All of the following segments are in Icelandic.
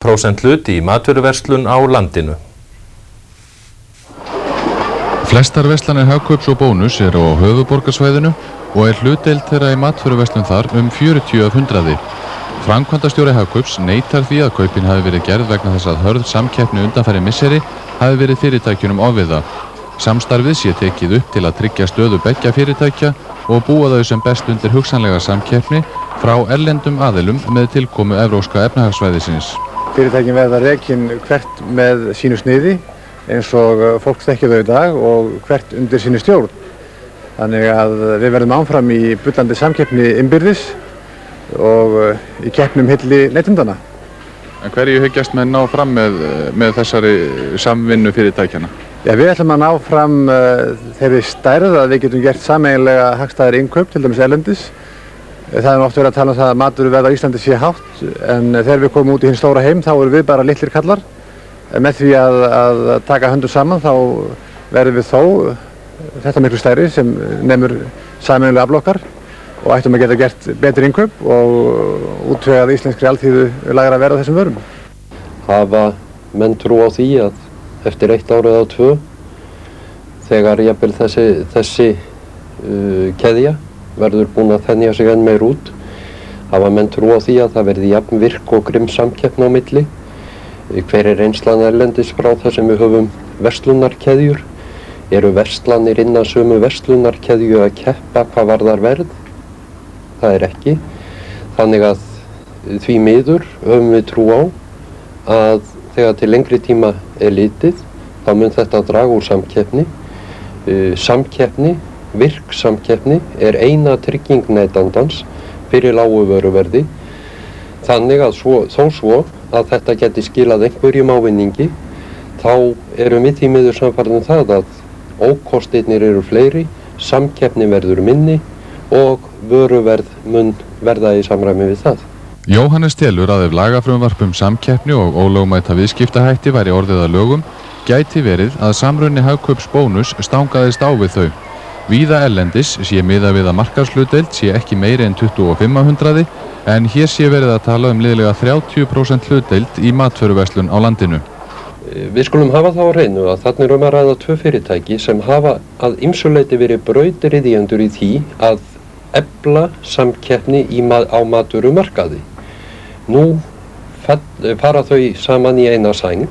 % hlut í matvöruverslun á landinu. Flestar verslanir Hagkaups og Bónus eru á höfuðborgarsvæðinu og hlutdeild þeirra í matvöruverslun þar 40 af 100. Framkvæmdastjóri Hagkaups neitar því að kaupin hafi verið gerð vegna þess að hörð samkeppni undanfarin misseri hafi verið fyrirtækjunum ofviða. Samstarfið sé tekið upp til að tryggja stöðu beggja fyrirtækja og búa þau sem best undir hugsanlega samkeppni frá erlendum aðilum með tilkomu Evrópska efnahagssvæðisins. Fyrirtækin verða rekin hvert með sínu sniði eins og fólk þekkir þau í dag og hvert undir sinni stjórn. Þannig að við verðum áfram í bullandi samkeppni innbyrðis og í keppnum hilli neytendana. En hverju hyggjast menn ná fram með þessari samvinnu fyrirtækjana? Já, við ætlum að ná fram þeirri stærð að við getum gert sameiginlega hagstæðir innkaup, til dæmis erlendis. Það er oft verið að tala um það að matvöruverð á Íslandi sé hátt, en þegar við komum út í hinn stóra heim þá erum við bara litlir kallar. Með því að taka höndum saman þá verðum við þó þetta miklu stærri sem nemur sameiginlega afl okkar og ættum að geta gert betri innkaup og útvegað íslenskri alþýðu lægra verð á þessum vörum. Hafa menn trú á því að eftir 1 ár eða 2, þegar jafnvel þessi keðja verður búin að þenja sig enn meir út, hafa menn trú á því að það verði jafn virk og grimm samkeppni á milli. Hver er reynslan erlendis frá það sem við höfum verslunarkeðjur? Eru verslanir innan sömu verslunarkeðju að keppa hvað varðar verð? Það er ekki. Þannig að því miður höfum við trú á að þegar til lengri tíma er litið, þá mun þetta draga úr samkeppni. Samkeppni, virk samkeppni, er eina trygging neytandans fyrir lágu vöruverði. Þannig að þó svo að þetta geti skilað einhverjum ávinningi, þá erum við því miður sannfærðir það að ókostirnir eru fleiri, samkeppni verður minni og vöruverð mun verða í samræmi við það. Jóhannes telur að ef lagafrumvarp samkeppni og ólögmæta viðskiptahætti væri orðið að lögum, gæti verið að samruni Hagkaups Bónus stangaðist á við þau. Víða erlendis sé miðað við að markaðshlutdeild sé ekki meiri en 25 af 100, en hér sé verið að tala liðlega 30% hlutdeild í matvöruverslun á landinu. Við skulum hafa það á hreinu að þarna er að ræða 2 fyrirtæki sem hafa að ýmsu leyti verið brautryðjendur í því að efla samkeppni á matvörumarkaði. Nú fara þau saman í eina sæng,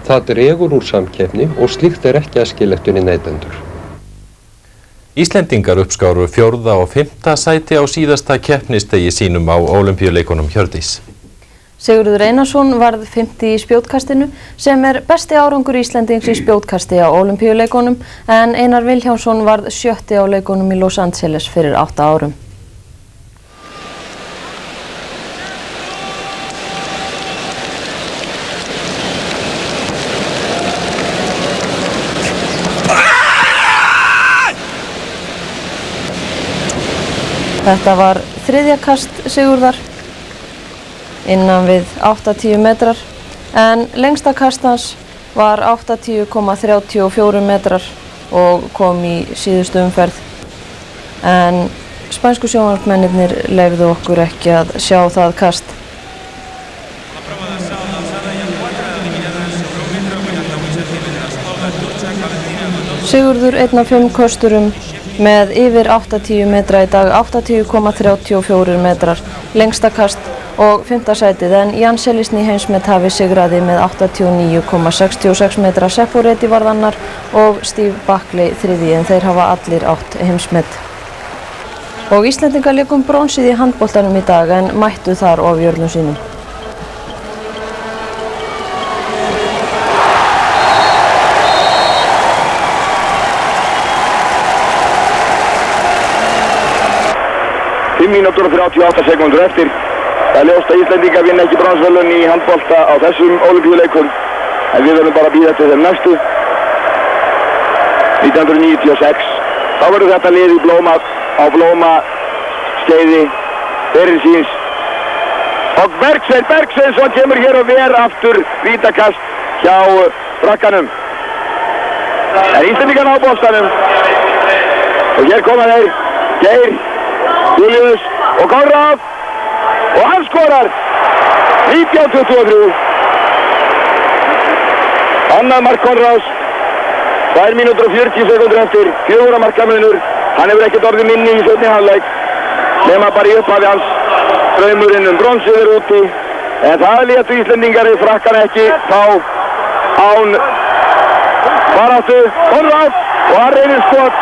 það dregur úr samkeppni og slíkt er ekki æskilegt fyrir neytendur. Íslendingar uppskáru 4. og 5. sæti á síðasta keppnisdegi sínum á Ólympíuleikunum. Hjördís. Sigurður Einarsson varð 5. í spjótkastinu sem er besti árangur Íslendings í spjótkasti á Ólympíuleikunum, en Einar Vilhjálmsson varð 7. á leikunum í Los Angeles fyrir 8 árum. Þetta var 3. kast Sigurðar, innan við 80 metrar, en lengsta kast hans var 80,34 metrar og kom í síðustu umferð. En spænsku sjónvarpmennirnir leyfðu okkur ekki að sjá það kast. Sigurður einn af 5 kösturum með yfir 80 metra í dag, 80,34 metrar, lengsta kast og 5. sætið, en Jan Selesny heimsmethafi sigraði með 89,66 metra. Seppo-Reti varð annar og Steve Buckley 3. en þeir hafa allir átt heimsmet. Og Íslendingar léku bronsið í handboltanum í dag en mættu þar ofjörlum sínum. Mínútur og 38 sekúndur eftir. Það er ljóst að Íslendingar vinna ekki bronsverðlaun í handbolta á þessum Ólympíuleikum, en við verðum bara að bíða til þeim næstu. 1996. Þá verður þetta lið í blóma á blómaskeiði fyrir síns. Og Bergsveinsson kemur hér og ver aftur vítakast hjá frakkanum. Það er Íslendingar á boltanum. Og hér koma þeir. Geir, Július og Konráð og hann skorar 19-23. Annað mark Konráðs. 2 mínútur og 40 sekúndur eftir, 4 marka munur. Hann hefur ekkert orðið minni í seinni hálfleik. Nema bara í upphafi hans. Draumurinn bronsið úti. En það létu Íslendingar í Frakkana ekki fá án baráttu. Konráð og hann reynir skot.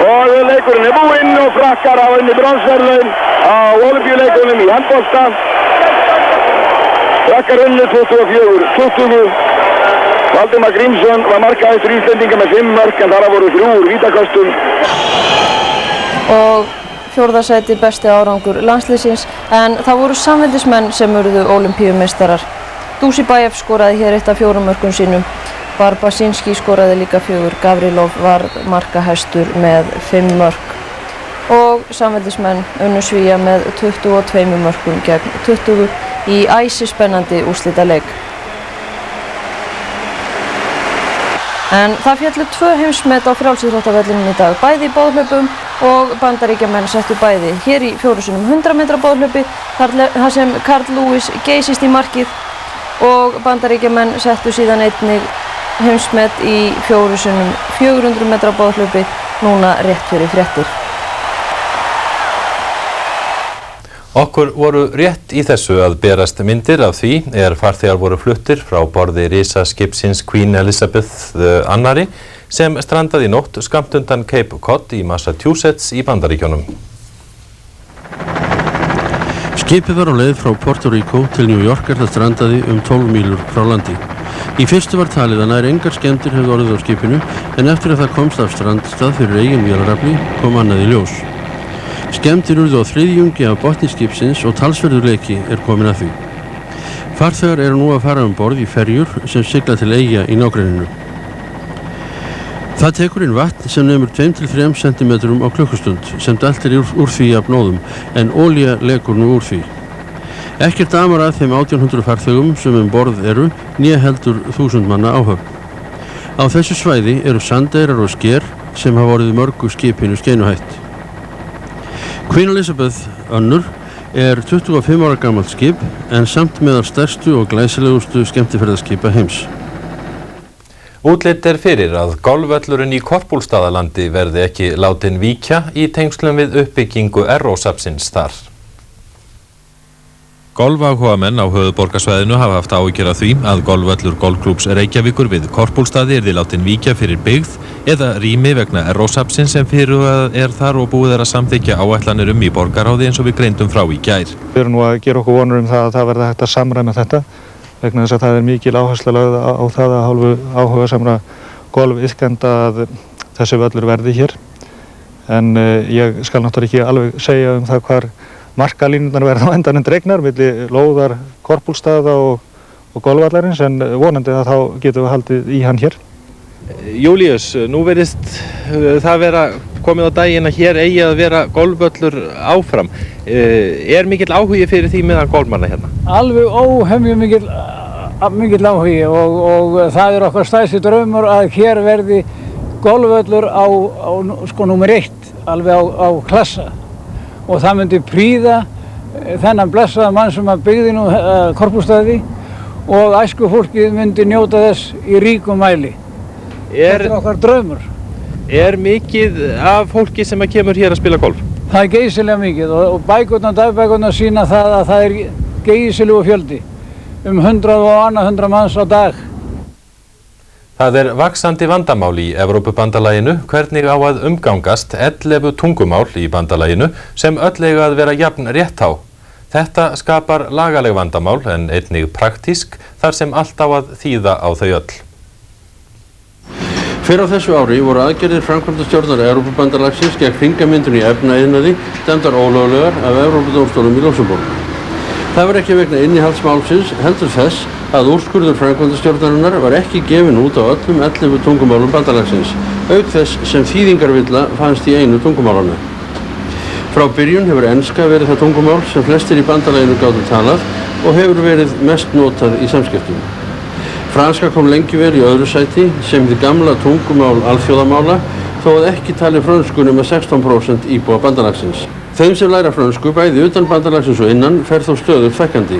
Og leikurinn búinn og Frakkar hafa unnið bronsverðlaun á Ólympíuleikunum í handbolta. Frakkar unnið 24-20. Valdimar Grímsson var markahæstur Íslendinga með 5 mörk en þar voru 3 úr vítaköstum. Og 4. sæti besti árangur landsliðsins, en það voru samveldismenn sem urðu ólympíumeistarar. Dusíbajev skoraði hér 1 af 4 mörkum sínum. Barbasinski skoraði líka 4, Gavrilov var markahæstur með 5 mörk. Og samveldismenn unnu Svía með 22 mörkum gegn 20 í æsispennandi úrslitaleik. En það féllu 2 heimsmet á frjálsíþróttavellinum í dag, bæði í boðhlaupum og Bandaríkjamenn settu bæði. Hér í 4x100 metra boðhlaupi, þar sem Carl Lewis geysist í markið, og Bandaríkjamenn settu síðan einnig heimsmet í 4x400 metra boðhlaupi núna rétt fyrir fréttir. Okkur voru rétt í þessu að berast myndir af því farþegar voru fluttir frá borði risaskipsins Queen Elizabeth II sem strandaði í nótt skammt undan Cape Cod í Massachusetts í Bandaríkjunum. Skipið var á leið frá Puerto Rico til New York það strandaði 12 mílur frá landi. Í fyrstu var talið að nær engar skemmdir hefðu orðið á skipinu en eftir að það komst af strandstað fyrir eigin vélarafli kom annað í ljós. Skemmdir urðu á þriðjungi af botni skipsins og talsverður leki komin að því. Farþegar eru nú að fara borð í ferjur sem sigla til eyja í nágrenninu. Það tekur inn vatn sem nemur 2-3 cm á klukkustund sem dælt úr því af nóðum en olía lekur nú úr því. Ekkert amar að þeim 1800 farþegum sem borð eru né heldur 1000 manna áhöfn. Á þessu svæði eru sandeyrar og sker sem hafa orðið mörgu skipinu skeinuhætt. Queen Elizabeth II 25 ára gamalt skip en samt meðal stærstu og glæsilegustu skemmtiferðaskipa heims. Útlit fyrir að golfvöllurinn í Korpúlstaðalandi verði ekki látin víkja í tengslum við uppbyggingu Errósafnsins þar. Golfáhugamenn á höfuðborgarsvæðinu hafa haft áhyggjur af því að golfvöllur Golfklúbbs Reykjavíkur við Korpúlstaði yrði látin víkja fyrir byggð eða rými vegna Errósafnsins sem fyrirhugað þar og búið að samþykkja áætlanir í borgarráði eins og við greindum frá í gær. Við erum nú að gera okkur vonur það að það verði hægt að samræma þetta vegna þess að það mikil áhersla lögð á það að hálfu áhugasamra golfiðkenda að þessi völlur verði hér. En ég skal náttúrulega ekki alveg segja það hvar markalínurnar verða á endanum dregnar milli lóðar Korpúlstaða og golfvallarins en vonandi að þá getum við haldið í hann hér. Júlíus, nú verðist það vera komið á daginn að hér eigi að vera golfvöllur áfram. Mikill áhugi fyrir því meðan golfmanna hérna? Alveg óhemju mikill áhugi og það okkar stærsti draumur að hér verði golfvöllur á númer 1, alveg á klassa. Og það myndi prýða þennan blessaða mann sem byggði nú Korpúlstaði og æskufólkið myndi njóta þess í ríkum mæli. Þetta okkar draumur. Mikið af fólki sem kemur hér að spila golf? Það geysilega mikið og dagbækurnar sýna það að það geysilegur fjöldi. 100 og annað 100 manns á dag. Það vaxandi vandamál í Evrópubandalaginu hvernig á að umgangast 11 tungumál í bandalaginu sem öll eiga að vera jafn rétthá. Þetta skapar lagaleg vandamál en einnig praktísk þar sem allt á að þýða á þau öll. Fyrr á þessu ári voru aðgerðir framkvæmdastjórnar Evrópubandalagsins gegn hringamyndun í efnaiðnaði dæmdar ólöglegar af Evrópudómstólnum í Luxemborg. Það var ekki vegna innihaldsmálsins heldur þess að úrskurður framkvæmdastjórnarinnar var ekki gefinn út á öllum 11 tungumálum bandalagsins, auk þess sem þýðingarvilla fannst í einu tungumálanna. Frá byrjun hefur enska verið það tungumál sem flestir í bandalaginu gátu talað og hefur verið mest notað í samskiptum. Franska kom lengi vel í öðru sæti sem hið gamla tungumál alþjóðamála þó að ekki tali frönsku nema 16% íbúa bandalagsins. Þeim sem læra frönsku bæði utan bandalagsins og innan fer þó stöðugt fækkandi.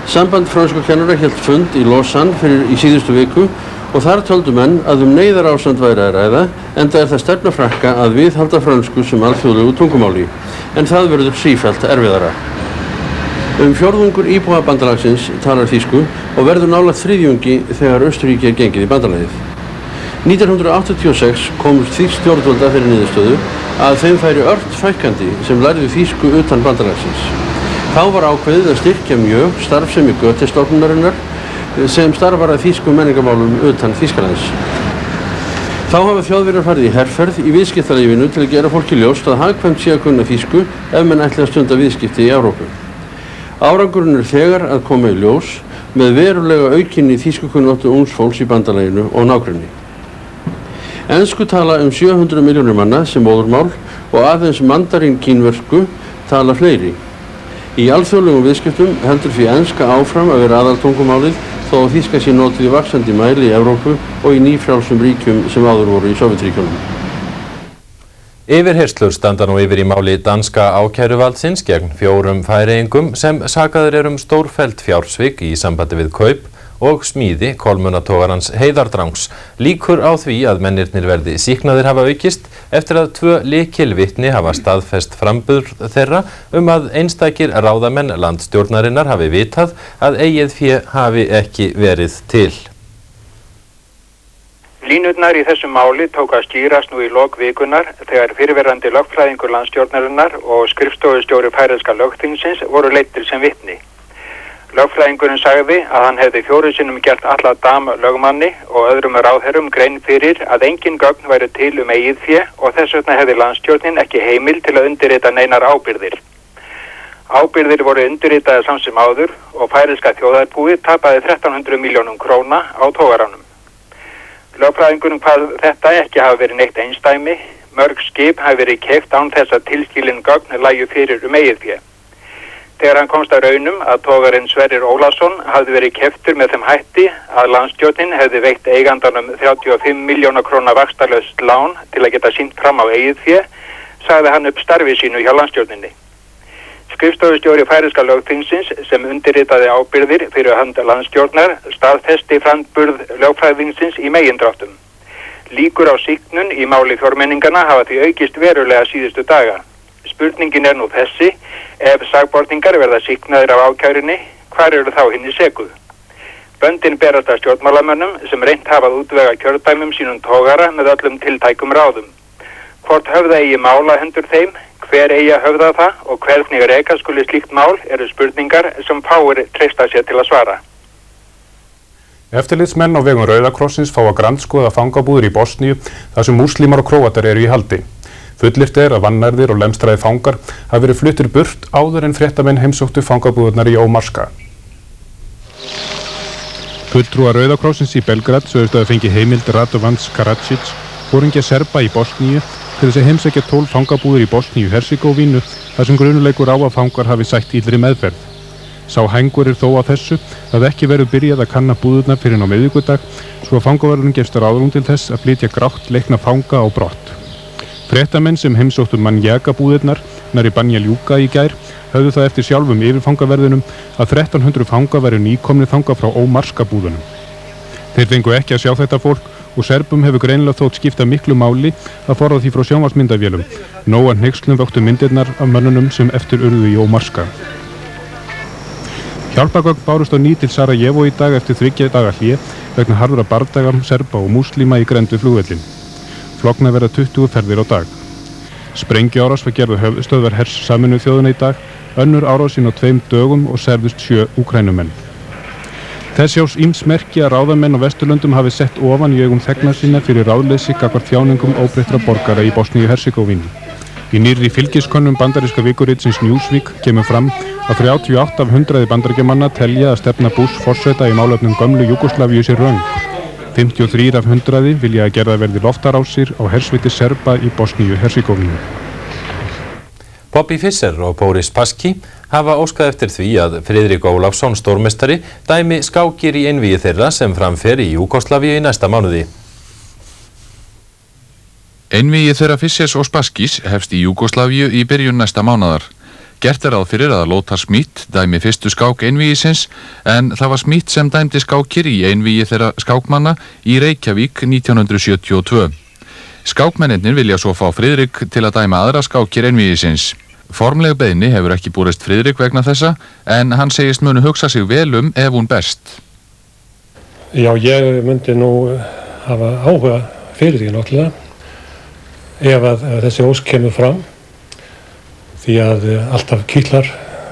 Samband frönskukennara hélt fund í Lausanne í síðustu viku og þar töldu menn að neyðarástand væri að ræða, enda það stefna Frakka að viðhalda frönsku sem alþjóðlegu tungumáli, en það verður sífellt erfiðara. Fjórðungur íbúa bandalagsins talar þýsku og verður nálægt þriðjungi þegar Austurríki gengið í bandalagið. 1986 komst þýsk stjórnvalda fyrir niðurstöðu að þeim færi ört fækkandi sem lærðu þýsku utan bandalagsins. Þá var ákveðið að styrkja mjög starfsemi Goethe-stofnunarinnar sem starfar að þýsku menningarmálum utan Þýskalands. Þá hafa Þjóðverjar farið í herferð í viðskiptalífinu til að gera fólki ljóst að hagkvæmt sé að kunna þýsku ef menn ætli að stunda viðskipti í Evrópu. Árangurinn þegar að koma í ljós með verulega aukinni þýskukunnáttu ungs fólks í bandalaginu og nágrenni. Ensku tala 700 milljónir manna sem móðurmál og aðeins mandarín kínversku tala fleiri. Í alþjóðlegum viðskiptum heldur því enska áfram að vera aðaltungumálið þó að þýska sé notuð í vaxandi mæli í Evrópu og í nýfrjálsum ríkjum sem áður voru í Sovétríkjunum. Yfirheyrslur standa nú yfir í máli danska ákæruvaldsins gegn 4 Færeyingum sem sakaðir stórfelld fjársvik í sambandi við kaup og smíði kolmunatogarans Heiðardrangs. Líkur á því að mennirnir verði sýknaðir hafa aukist eftir að 2 lykilvitni hafa staðfest framburð þeirra að einstakir ráðamenn landstjórnarinnar hafi vitað að eigið fé hafi ekki verið til. Línurnar í þessu máli tók að skýrast nú í lok vikunar þegar fyrirverandi lögfræðingur landstjórnarinnar og skrifstofustjóri færeyska lögþingsins voru leiddir sem vitni. Lögfræðingurinn sagði að hann hefði 4 sinnum gert alla dam lögmanni og öðrum ráðherrum grein fyrir að engin gögn væri til eigið fé og þess vegna hefði landstjórnin ekki heimil til að undirrita neinar ábyrgðir. Ábyrgðir voru undirritaðar samt sem áður og færeyska þjóðarbúið tapaði 1300 milljónum króna á togaranum. Lögfræðingurinn hvað þetta ekki hafi verið neitt einsdæmi, mörg skip hafi verið keypt án þess að tilskilin gögn lægju fyrir eigið fé. Þegar hann komst að raunum að togarinn Sverrir Ólason hafði verið keyptur með þeim hætti að landstjórnin hefði veitt eigandanum 35 milljóna króna vaxtalaust lán til að geta sýnt fram á eigið fé, sagði hann upp starfi sínu hjá landstjórninni. Skrifstofustjóri færeyska lögþingsins sem undirritaði ábyrgðir fyrir hönd landstjórnar staðfesti framburð lögfræðingsins í megindráttum. Líkur á sýknun í máli fjórmenningana hafa því aukist verulega síðustu daga. Spurningin nú þessi, ef sakborningar verða sýknaðir af ákærunni, hvar eru þá hinni sekuð? Böndin berast að stjórnmálamönnum sem reynt hafa að útvega kjördæmum sínum togara með öllum tiltækum ráðum. Hvort höfða eigi mála hendur þeim, hver eigi að höfða það og hvernig reka skuli slíkt mál eru spurningar sem fáir treysta sér til að svara. Eftirlitsmenn á vegum Rauða krossins fá að grandskoða fangabúðir í Bosníu þar sem múslímar og króatar eru í haldi. Fullyrt að vannærðir og lemstraði fangar hafi verið fluttir burt áður en fréttamenn heimsóttu fangabúðurnar í Ómarska. Fulltrúar Rauða krossins í Belgrad sögðust að fengi heimild Radovans Karadzic, foringja Serba í Bosníu, til þess að heimsækja 12 fangabúðir í Bosníu-Hersegóvínu þar sem grunuleikur á að fangar hafi sætt illri meðferð. Sá hængur þó á þessu að ekki verður byrjað að kanna búðurnar fyrir á miðvikudag svo að fangavörðunum gefst ráðrúm til þess að flytja grátt leikna fanga á brott. Fréttamenn sem heimsóttu Manjaka-búðirnar nærri Banja Luka í gær höfðu það eftir sjálfum yfirfangaverðunum að 1300 fanga væru nýkomnir þangað frá Ómarska-búðunum. Þeir fengu ekki að sjá þetta fólk og Serbum hefur greinilega þótt skipta miklu máli að forða því frá sjónvarpsmyndavélum. Nóa hneykslum vöktu myndirnar af mönnunum sem eftir urðu í Ómarska. Hjálpargögn bárust á ný til Sarajevo í dag eftir 3 daga hlé vegna harðra bardaga Serba og múslíma í grennd við flugvöllinn. Flogna verða 20 ferðir á dag. Sprengjuárás var gerð á höfuðstöðvar hers Sameinuðu þjóðanna í dag, önnur árásin á 2 dögum og særðust 7 Úkraínumenn. Þess sjás ýmis merki að ráðamenn á Vesturlöndum hafi sett ofan í augum þegna sinna fyrir ráðleysi gagnvart þjáningum óbreyttra borgara í Bosníu-Hersegóvínu. Í nýrri fylgiskönnun bandaríska vikuritsins Newsweek kemur fram að 38 af 100 bandaríkjamanna telja að stefna Bush forseta í málefnum gömlu Júgóslavíu sé röng. 53 af 100 vilja að gerða verði loftarásir á hersveiti Serba í Bosníu-Hersegóvínu. Bobby Fischer og Boris Paski hafa óskað eftir því að Friðrik Ólafsson stórmeistari dæmi skákir í einvígi þeirra sem framfer í Júgóslavíu í næsta mánuði. Einvígi þeirra Fischers og Spaskis hefst í Júgóslavíu í byrjun næsta mánaðar. Gert ráð fyrir að Lothar Schmidt dæmi fyrstu skák einvígisins en það var Schmidt sem dæmdi skákir í einvígi þeirra skákmanna í Reykjavík 1972. Skákmennirnir vilja svo fá Friðrik til að dæma aðra skákir einvígisins. Formleg beiðni hefur ekki borist Friðrik vegna þessa en hann segist munu hugsa sig vel ef hún berst. Já, ég myndi nú hafa áhuga fyrir því náttúrulega ef að þessi ósk kemur fram því að alltaf kýtlar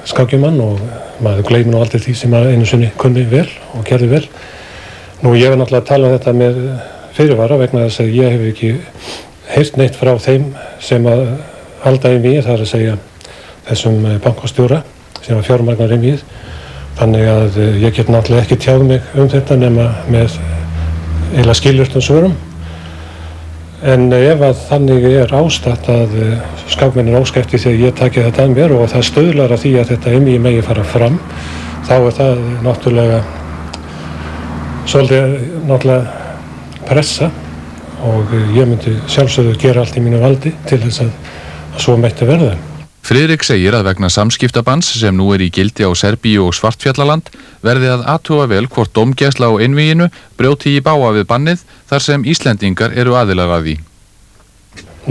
skákjumann og maður gleymir nú aldrei því sem maður einu sinni kunni vel og gerði vel. Nú ég hef náttúrulega talað um þetta með fyrirvara vegna þess að ég hef ekki heyrt neitt frá þeim sem að halda einvígi, það að segja þessum bankastjóra sem var fjármagnar einvígið. Þannig að ég get náttúrulega ekki tjáð mig þetta nema með eiginlega skilyrtum svörum. En ef að þannig ástatt að skákmennin óska eftir því að ég taki þetta að mér og það stöðlar að því að þetta einvígi megi fara fram, þá það náttúrulega svolítið pressa og ég myndi sjálfsögðu gera allt í mínu valdi til þess að svo mætti verða. Friðrik segir að vegna samskiptabanns sem nú í gildi á Serbíu og Svartfjallaland verði að athuga vel hvort dómgæsla á einvíginu brjóti í bága við bannið þar sem Íslendingar eru aðilar að því.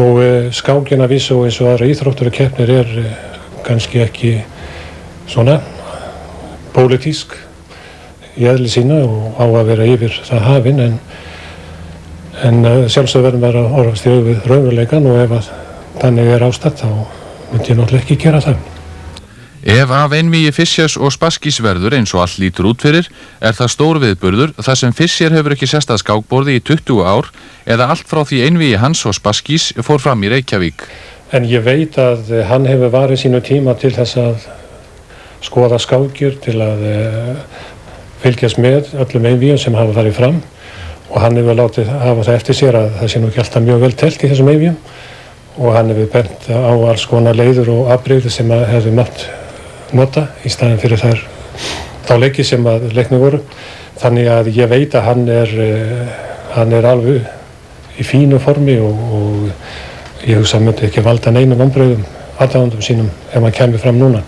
Nú skákin að vísu og eins og aðra íþróttarakeppnir kannski ekki svona pólitísk í eðli sínu og á að vera yfir það hafin en sjálfsögðu verðum að horfast í augu við raunveruleikann og ef að þannig ástatt þá myndi ég náttúrulega ekki gera það. Ef af einvígi Fischers og Spaskís verður eins og allt lítur út fyrir það stór viðburður þar sem Fischer hefur ekki sest að skákborði í 20 ár eða allt frá því einvígi hans og Spaskís fór fram í Reykjavík. En ég veit að hann hefur varið sínu tíma til þess að skoða skákir til að fylgjast með öllum einvígum sem hafa farið fram og hann hefur látið hafa það eftir sér að það sé nú ekki alltaf mjög vel telt í þessum einvígum og hann hefur bent á alls konar leiður og afbrigði sem að hefði mátt nota í staðinn fyrir þá leiki sem að leiknir voru. Þannig að ég veit að hann er alveg í fínu formi og ég hugsa að myndi ekki valda neinum vonbrigðum aðdáendum sínum ef hann kemur fram núna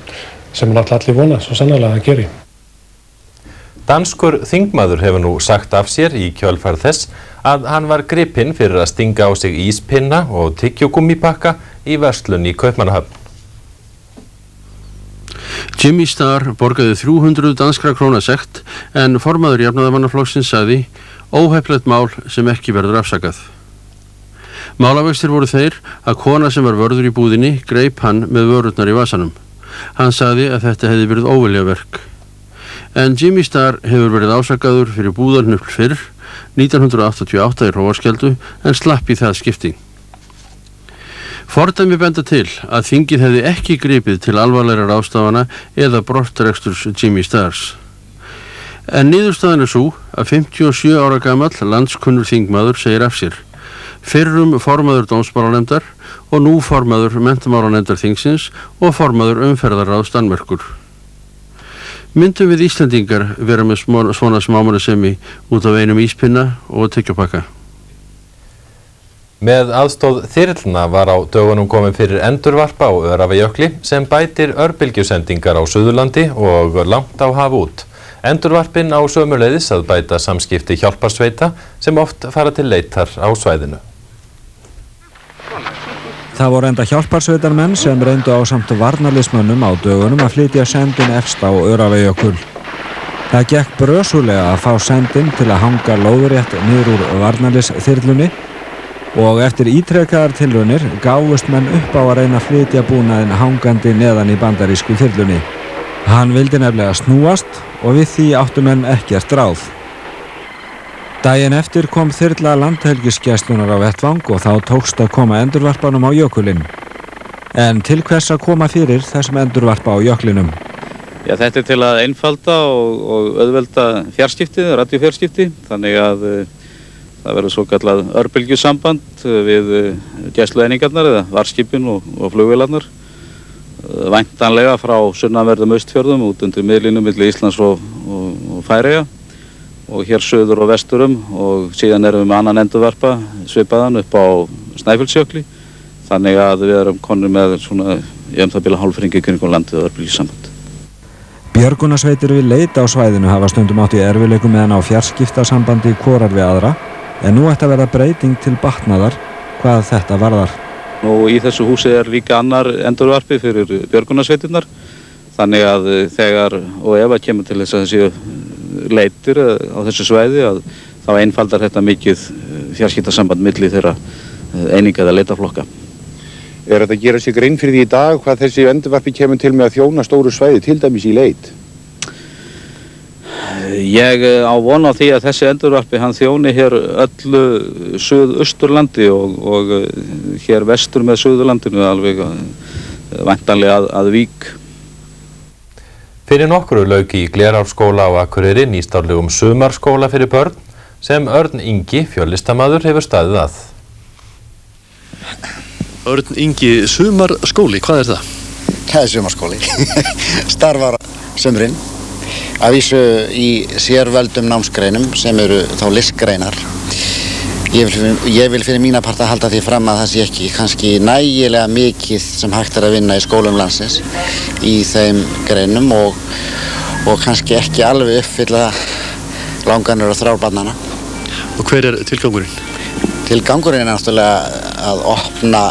sem hann allir vona svo sannarlega að geri. Danskur þingmaður hefur nú sagt af sér í kjölfar þess að hann var gripinn fyrir að stinga á sig íspinna og tyggjógúmmípakka í verslun í Kaupmannahöfn. Jimmy Starr borgaði 300 danskra króna sekt en formaður Jafnaðarmannaflokksins sagði óheppilegt mál sem ekki verður afsakað. Málavextir voru þeir að kona sem var vörður í búðinni greip hann með vörurnar í vasanum. Hann sagði að þetta hefði verið óviljaverk. En Jimmy Starr hefur verið ásakaður fyrir búðarhnupl fyrr 1988 í Hróarskeldu en slapp í það skipti. Fordæmi benda til að þingið hefði ekki gripið til alvarlegra ráðstafana eða brottreksturs Jimmy Starrs. En niðurstaðan sú að 57 ára gamall landskunnur þingmaður segir af sér. Fyrrum formaður dómsmálanefndar og nú formaður menntamálanefndar þingsins og formaður umferðarráðs Danmerkur. Myndum við Íslendingar vera með svona smámannasemi út af einum íspinna og tyggjopakka? Með aðstóð þyrlna var á dögunum komin fyrir endurvarp á Öræfajökli sem bætir örbylgjusendingar á Suðurlandi og langt á haf út. Endurvarpin á sömuleiðis að bæta samskipti hjálparsveita sem oft fara til leitar á svæðinu. Það voru enda hjálparsveitarmenn sem reyndu ásamt varnarliðsmönnum á dögunum að flytja sendin efst á Öræfajökul. Það gekk brösulega að fá sendin til að hanga lóðrétt niður úr varnarliðsþyrlunni og eftir ítrekkaðar tilraunir gáfust menn upp á að reyna að flytja búnaðinn hangandi neðan í bandarísku þyrlunni. Hann vildi nefnilega snúast og við því áttu menn ekkert ráð. Daginn eftir kom þyrla landhelgisgæslunnar á vettvang og þá tókst að koma endurvarpanum á jökulinn. En til hvers að koma fyrir þessum endurvarpa á jöklinum? Já, þetta til að einfalda og auðvelda fjarskipti, radíófjarskipti, þannig að það verður svokallað örbylgjusamband við gæslueiningarnar eða varskipin og flugvélarnar. Væntanlega frá sunnanverðum austfjörðum út undir miðlínu milli Íslands og Færeyja og hér söður og vesturum og síðan erum við með annan endurvarpa svipaðan upp á Snæfellsjökli. Þannig að við erum konur með svona í það bila hálfhringi kringum landið og örbylgjusamband. Björgunarsveitir við leit á svæðinu hafa stundum átt í erfiðleikum með að ná fjarskiptasambandi hvorar við aðra, en nú ætti að verða breyting til batnaðar hvað þetta varðar. Og í þessu húsi líka annar endurvarpi fyrir björgunarsveitirnar, þannig að þegar og ef að kemur til þess að þessi leitir á þessu svæði að þá einfaldar þetta mikið fjarskiptasamband milli þeirra eininga eða leitaflokka. Er þetta að gera sig grein fyrir því í dag hvað þessi endurvarpi kemur til með að þjóna stóru svæði, til dæmis í leit? Ég á von á því að þessi endurvarpi hann þjóni hér öllu suðausturlandi og hér vestur með Suðurlandinu alveg væntanlega að Vík. Fyrir nokkru lauk í Glerárskóla á Akureyri nýstárlegum sumarskóla fyrir börn sem Örn Ingi, fjöllistarmaður, hefur staðið að. Örn Ingi, sumarskóli, hvað er það? Það er sumarskóli. Starfar sumrin. Að vísu í sérvöldum námsgreinum sem eru þá listgreinar. Ég vil fyrir mína parta halda því fram að það sé ekki kannski nægilega mikið sem hægt er að vinna í skólum landsins í þeim greinum og kannski ekki alveg uppfylla langanir og þrárbarnana. Og hver er tilgangurinn? Tilgangurinn er náttúrulega að opna